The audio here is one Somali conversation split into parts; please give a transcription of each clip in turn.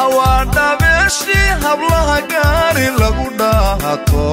awaada meeshi hablaha gaari lagu dhaahato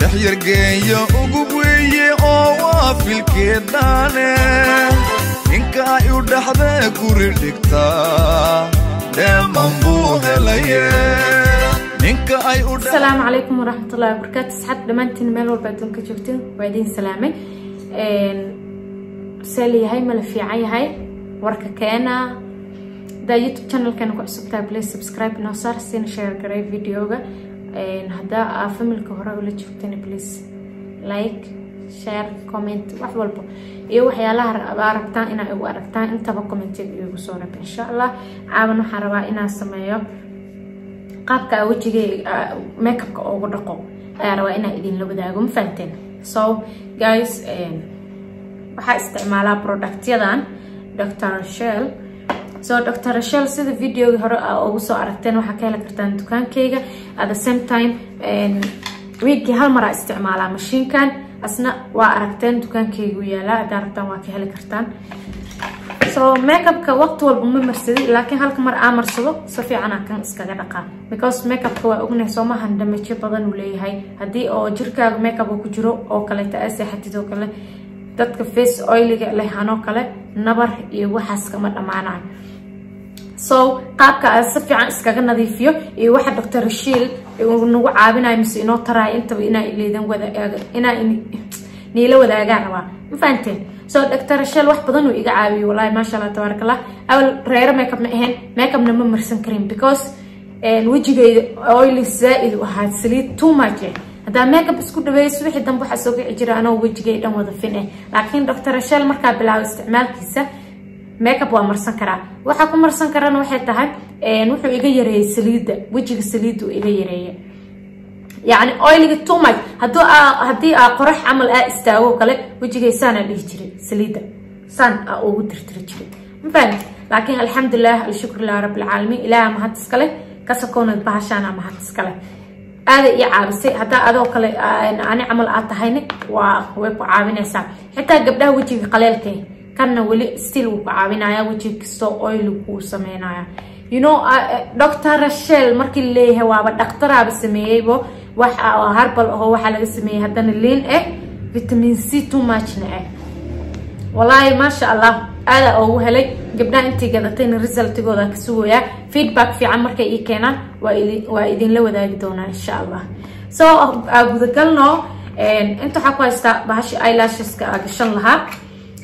dhaxyargeeyo ugu weeye oo waa filkeedane ninka ay u dhaxda guri dhigtaa dheeman buu helaye ninka ay u السلام عليكم ورحمة الله وبركاته صحات دمانتين ميل والبا دونك جوجتين وعيدين سلامي سالي هاي ملفي عاي هاي وركا كينا دا يوتيوب channel كانوا كعصبتها بليز سبسكرايب نوصار سين شير قرأي فيديوغا هدا فميل كهورا ولا تشوفتيني بليز لايك شير كومنت واحد والبو iyo waxyaalaha aragtaan ina ugu aragtaan intaba commented igu soo rab insha Allah caawan waxaan rabaa inaan sameeyo qaabka wajiga makeup-ka ugu dhaqo ayaan rabaa inaan idin la wadaago ma fahanteen so guys waxa isticmaalaa product-yadan Dr. Rachel so Dr. Rachel sida video-ga hore ugu soo aragteen waxa ka heli kartaan dukaankayga at the same time week hal mar isticmaalaa machine-kan asna waa aragteen dukaankaygu yaala daartaan waa ka heli kartaan so makeup-ka waqti walba ma marsadi laakiin halka mar aan marsado si fiican aan kan iskaga dhaqaa because makeup-ka waa ognahay Soomahan damage badan uu leeyahay hadii oo jirkaaga makeup ku jiro oo kale taa seexatid oo kale dadka face oil-ga leh hanoo kale nabar iyo waxaas kama dhamaanaan so qaabka aan si fiican iskaga nadiifiyo iyo waxa Dr. Rachel uu nagu caawinayo mise inoo taray intaba inaa ileedan wadaaga inaa niila wadaaga rabaa ma fahanteen so Dr. Rachel wax badan uu iga caawiyo wallahi ma sha Allah tabarakallah awal reer makeup ma ahayn makeup-na ma marsan karin because wajigayda oil zaid u ahaa saliid too much hada makeup isku dhaweeyso wixii dambe waxa soo kici jira anoo wajigay dhan wada fin laakiin Dr. Rachel marka bilaw isticmaalkiisa makeup waa marsan karaa waxa ku marsan karana waxay tahay wuxuu iga yareeyay saliida wajiga saliidu iga yareeyay يعني oil too much hadii qorax amal istaago kale wajigaysaana dhigi jiray saliida san ugu tirtiri jiray ma fahmi laakiin alxamdulillah alshukr lillah rabbil alamin ilaaha ma had iskale ka sakoona bahashana ma had iskale aada iyo caabisay hadaa adoo kale ani amal aad tahayne waa way ku caawinaysaa xitaa gabdhaha wajiga qaleelkay kana wali still uu caawinaya wajiga kisto oil uu sameeynaya you know Dr. Rachel markii leeyahay waaba dhaqtaraaba sameeyaybo waxa herbal oo waxa laga sameeyay hadana lean vitamin C too much na wallahi ma sha Allah aada oo helay gabdhaha intii gadatay result-gooda ka sugaya feedback fiican markay ii keenaan waa idin la wadaagi doonaa insha Allah so guda galno inta waxa ku haysta bahashi eyelashes-ka gashan lahaa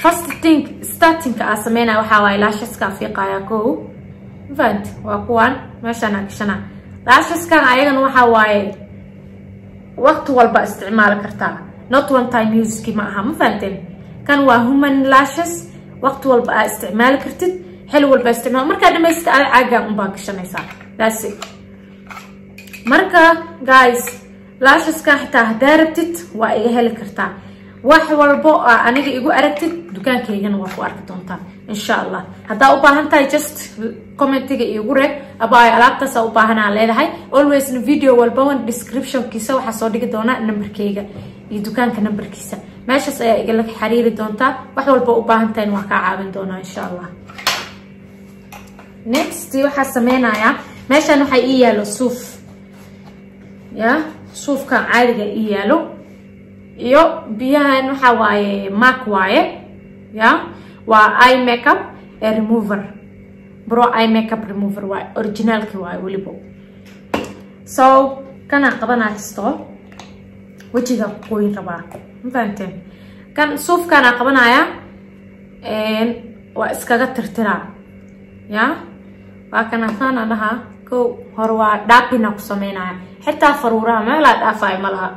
first thing starting-ka sameeyna waxa waa eyelashes-ka fiiqaya ko vant waa kuwan meeshana gashana lashes-kan ayagana waxa waaye waqti walba isticmaal kartaa not one time use ma aha ma fahanteen kan waa human lashes waqti walba isticmaal kartid xil walba isticmaal marka dhamaysta caaga un baa gashanaysaa that's it marka guys lashes ka xitaa hadaa rabtid waa iga heli kartaa wax walba aniga igu aragtid dukaankaygana waa ku arki doontaa insha Allah hadaa u baahan tahay just comment-ga igu reeb abaa alaabtaas u baahanaa leedahay always in video walba description-kiisa waxa soo dhigi doona number-kayga iyo dukaanka number-kiisa meeshaas ayaa iga la xiriiri doontaa wax walba u baahan tahay waa ka caawin doonaa insha Allah next waxa sameeynaya meeshan waxa ii yaalo suuf ya suufka caadiga ii yaalo iyo biyahan waxa waaye mac waaye ya waa eye makeup remover bro eye makeup remover waa originalki waa walibo so kana qabanaysto wajiga qoyn rabaa ma fahanteen kan suufkana qabanaya waa iskaga tirtiraa ya waa kana sana laha ko hor waa dhaapina ku sameynaya xitaa faruuraha meel dhaafay malaha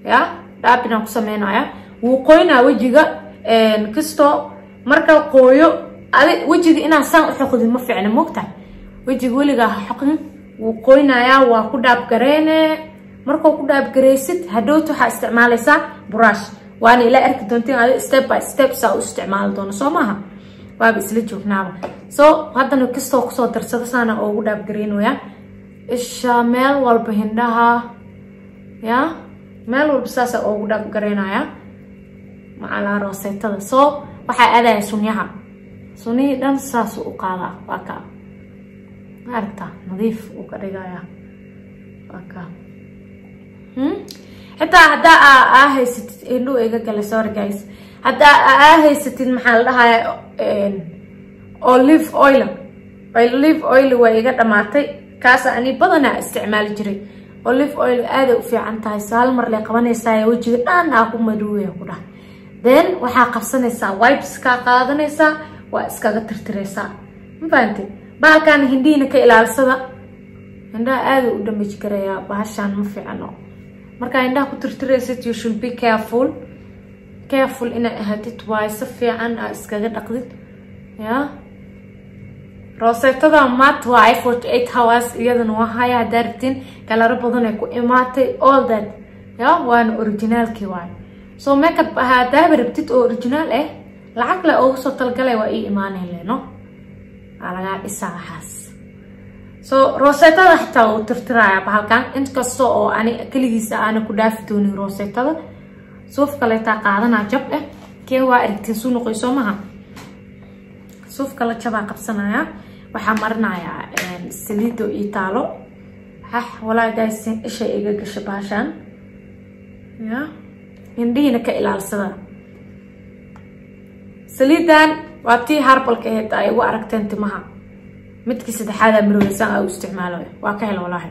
ya dhaapina ku sameynaya wuu qoynaa wajiga kisto marka qooyo wajiga inaan saan u xoqdo ma fiicna moogta wajiga waliga xoqin wuu qoynaya waa ku dhaab gareene marka ku dhaab gareysid hadhowto waxa isticmaalaysaa brush waana ila arki doontiin step by step saa u isticmaal doono Soomaha waa isla joognaaba so hadana kisto ku soo darsada saana oo ugu dhaab gareenoya isha meel walba hindhaha ya meel walba saasa oo ugu dhaab gareenaya maala roosetada so waxa aadaya sunyaha sunii dhan saas u qaada waa ka aragta nadiif uu ka dhigaya waka حتى هدا هيست إنه إيجا قال sorry guys هدا هيست المحل ده olive oil وإيجا دمعتي كاسة أني بدنا استعمال جري olive oil هذا وفي عن تاي سالمر اللي قبنا يساوي وجه أنا أكون مدوية كده then وحاقب سنة سا wipes كقاعدنا سا وإسكا ترتريسا مفهمتي بقى كان هندينا كإلى الصدا هندا هذا ودمج كريا بهالشان مفي عنه marka indaha ku tirtiraysid you should be careful ina ahaatid way si fiican iskaga dhaqdid ya roosetada mat way 48 hours iyadana waa haya daartin kala badan ay ku imaatay all that ya waan originalki way so makeup hada rabtid original lacag la oo soo talgalay waa iimaanay leeno alaga isaahas so rosetada xitaa uu tirtiraya bahalkan inkastoo oo ani kaligiisa aan ku dhaafi doonin rosetada suuf kale taa qaadana jab kee waa aragtiin soo noqoyso maha suuf kale jaba qabsanaya waxa marinaya saliido itaalo wala guys isha iga gasho baashan ya indhiina ka ilaalsada saliidan waa tii harbalka ay u aragteen timaha متك سدحادة مرويسان أو استعماله واكهل والله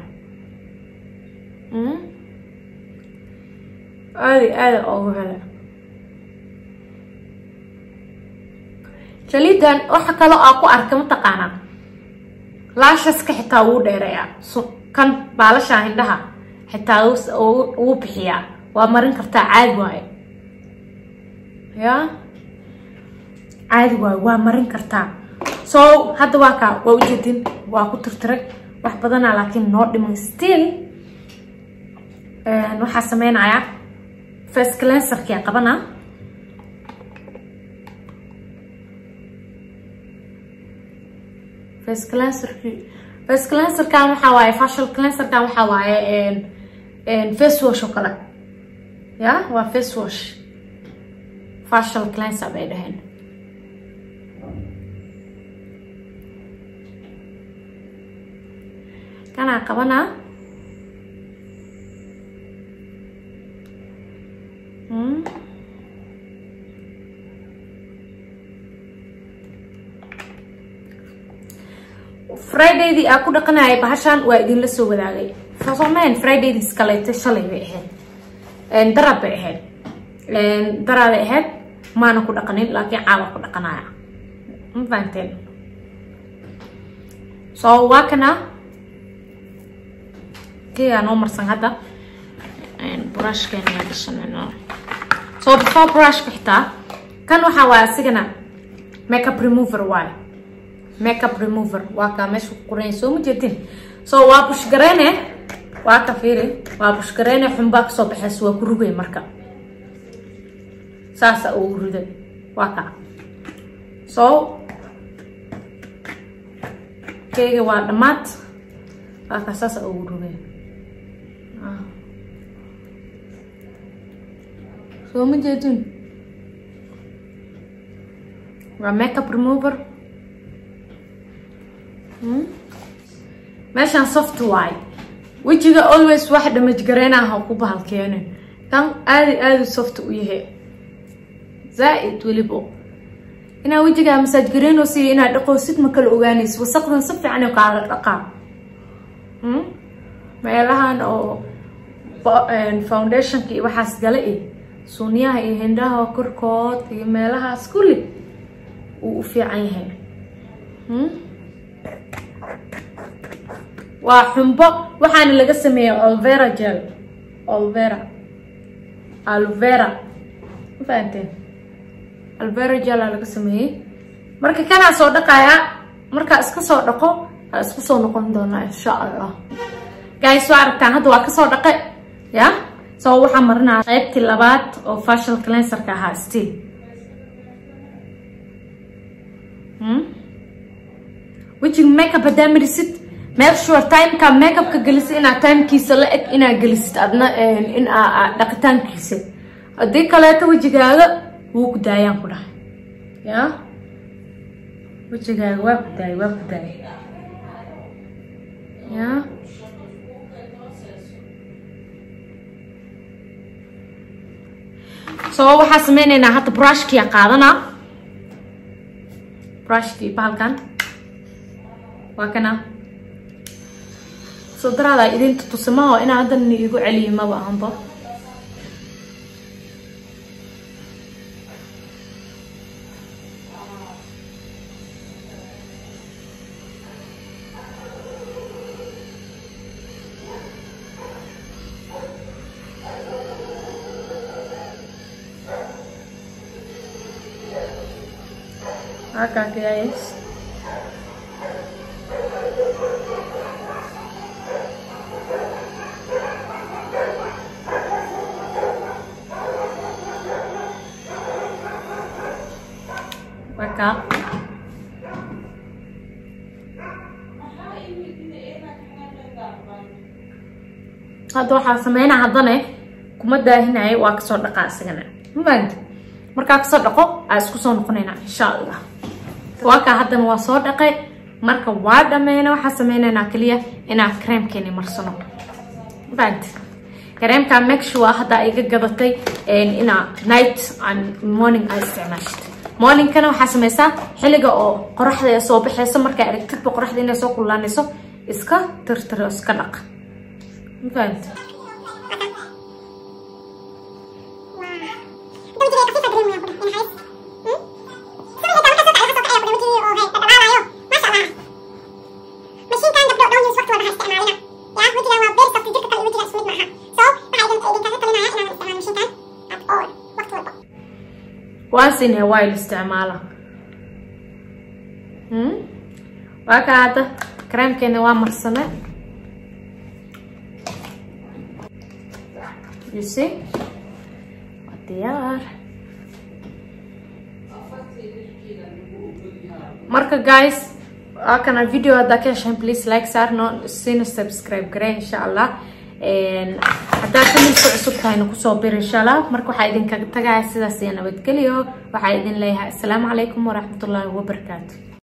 هذا أو هذا جليدان وحكى له أكو أركم تقانا لا شسك حتى وديريا كان بالشة عندها حتى وبحيا ومرن كرتا عاد واي يا عاد واي ومرن كرتا so hadda waa ka waa ujeedin waa ku tirtiray wax badan laakiin noo dhiman still waxa sameynaya face cleanser ka qabana face cleanser ka waxa waaye facial cleanser ka waxa waaye face wash kala ya waa face wash facial cleanser bay dhahayn kana qabana Friday di aku dhaqanay bahashan waa idin la soo wadaagay faasoomaan Friday di iskaleete shalay bay ahayd darab bay ahayd darada ahayd maana ku dhaqanin laakiin caawa ku dhaqanaya mafaanteen so waa kana كي أنا مرسن هذا براش كان يدشنا so before brush كحتا كانوا حواسينا makeup remover واي makeup remover واكا مش قرين سو مجدين so وابش قرينه واكا فيري وابش قرينه حنباك صو بحس وكروبي مركا ساسا او رده واكا so كي وادمات واكا ساسا او رده so مجدين makeup remover ماشان soft واي وجهك always واحدة مجقرينها وكوبها الكيانة كان آدي soft ويهي زائد وليبو إنا وجهك مساجقرين وسي إنا دقو ست مكال أغانيس وسقنا صفي عني وقال الرقام ما يلاهان أو foundation كي وحاس قلقي سونيها هندها وكركوت يميلها سكولي وفي عينها وحنبو وحان اللي قسميه ألفيرا جل ألفيرا فهمتين ألفيرا جل اللي قسميه مركا كان سو دقايا مركا اسكو سو دقو اسكو سو نقون دونا إن شاء الله guys وعرفتان هادو واكا سو دقاي يا سو وحان مرنا قيبتي اللبات أو facial cleanser كاها ستيل وجهك ميك اب هدا مريسد make sure time ka make up ka galisid ina time kiisa la eg ina galisid adna in dhaqtaan kiisa hadii kale ta wajigaaga wuu ku daayaan ku dhahay ya wajigaaga waa ku daay so waxaa sameynayna hadda brushki qaadana brushki balkan waa kana so darada idin tusamaho ina hadan igu celiyo ma bahanba acá guys acá hadda waxaa sameynaa haddana kuma daahinayo waa kasoo dhaqaa isagana maanta markaa kasoo dhaqo aa isku soo noqonaynaa insha allah waa kaa haddana waa soo dhaqay marka waa dhameyna waxaa sameynaynaa kaliya inaa creamkeeni marsano maanta creamka make sure hadda iga gadatay inaa night and morning ay isticmaashid morningkana waxaa sameysaa xilliga oo qoraxda soo baxayso markaa aragtidba qoraxda inay soo kululaanayso iska tirtiro iska dhaq maanta واسين وايل استعماله وكذا كريم كنا وامرسنا you see ديار marka guys كان الفيديو هذا كان please like صار سين subscribe كره إن شاء الله hadda kamid ku cusub tahayna ku soo bir insha Allah marka waxa idin kaga tagay sidaas iyo nabadgelyo waxa idin leeyahay assalaamu calaykum wa rahmatullaahi wa barakaatuh